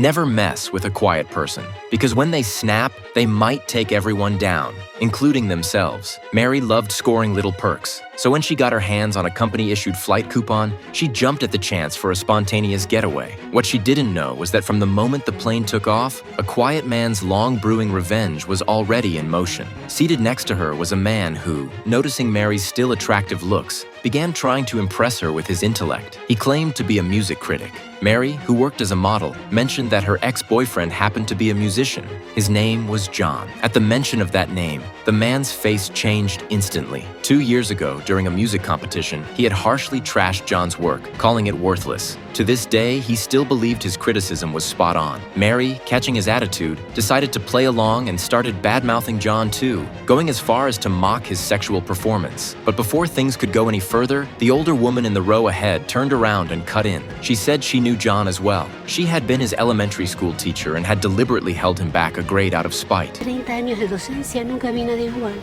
Never mess with a quiet person, because when they snap, they might take everyone down, including themselves. Mary loved scoring little perks, so when she got her hands on a company-issued flight coupon, she jumped at the chance for a spontaneous getaway. What she didn't know was that from the moment the plane took off, a quiet man's long-brewing revenge was already in motion. Seated next to her was a man who, noticing Mary's still attractive looks, began trying to impress her with his intellect. He claimed to be a music critic. Mary, who worked as a model, mentioned that her ex-boyfriend happened to be a musician. His name was John. At the mention of that name, the man's face changed instantly. 2 years ago, during a music competition, he had harshly trashed John's work, calling it worthless. To this day, he still believed his criticism was spot on. Mary, catching his attitude, decided to play along and started bad-mouthing John too, going as far as to mock his sexual performance. But before things could go any further, the older woman in the row ahead turned around and cut in. She said she knew John as well. She had been his elementary school teacher and had deliberately held him back a grade out of spite. 30 años de docencia, nunca vi nada igual.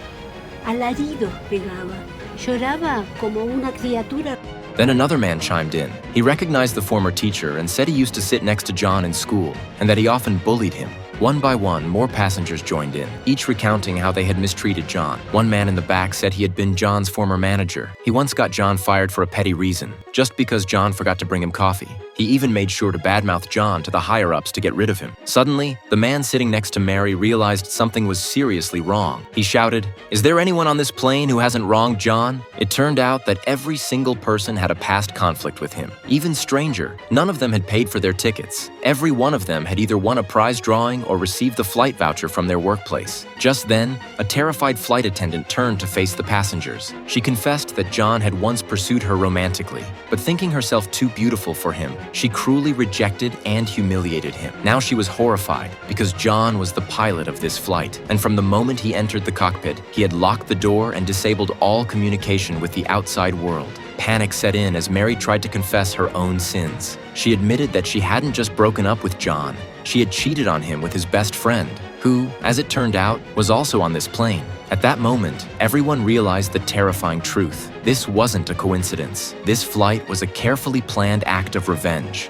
Alaridos pegaba, lloraba como una criatura. Then another man chimed in. He recognized the former teacher and said he used to sit next to John in school and that he often bullied him. One by one, more passengers joined in, each recounting how they had mistreated John. One man in the back said he had been John's former manager. He once got John fired for a petty reason, just because John forgot to bring him coffee. He even made sure to badmouth John to the higher-ups to get rid of him. Suddenly, the man sitting next to Mary realized something was seriously wrong. He shouted, "Is there anyone on this plane who hasn't wronged John?" It turned out that every single person had a past conflict with him. Even stranger, none of them had paid for their tickets. Every one of them had either won a prize drawing or received the flight voucher from their workplace. Just then, a terrified flight attendant turned to face the passengers. She confessed that John had once pursued her romantically, but thinking herself too beautiful for him, she cruelly rejected and humiliated him. Now she was horrified because John was the pilot of this flight, and from the moment he entered the cockpit, he had locked the door and disabled all communication with the outside world. Panic set in as Mary tried to confess her own sins. She admitted that she hadn't just broken up with John, she had cheated on him with his best friend, who, as it turned out, was also on this plane. At that moment, everyone realized the terrifying truth. This wasn't a coincidence. This flight was a carefully planned act of revenge.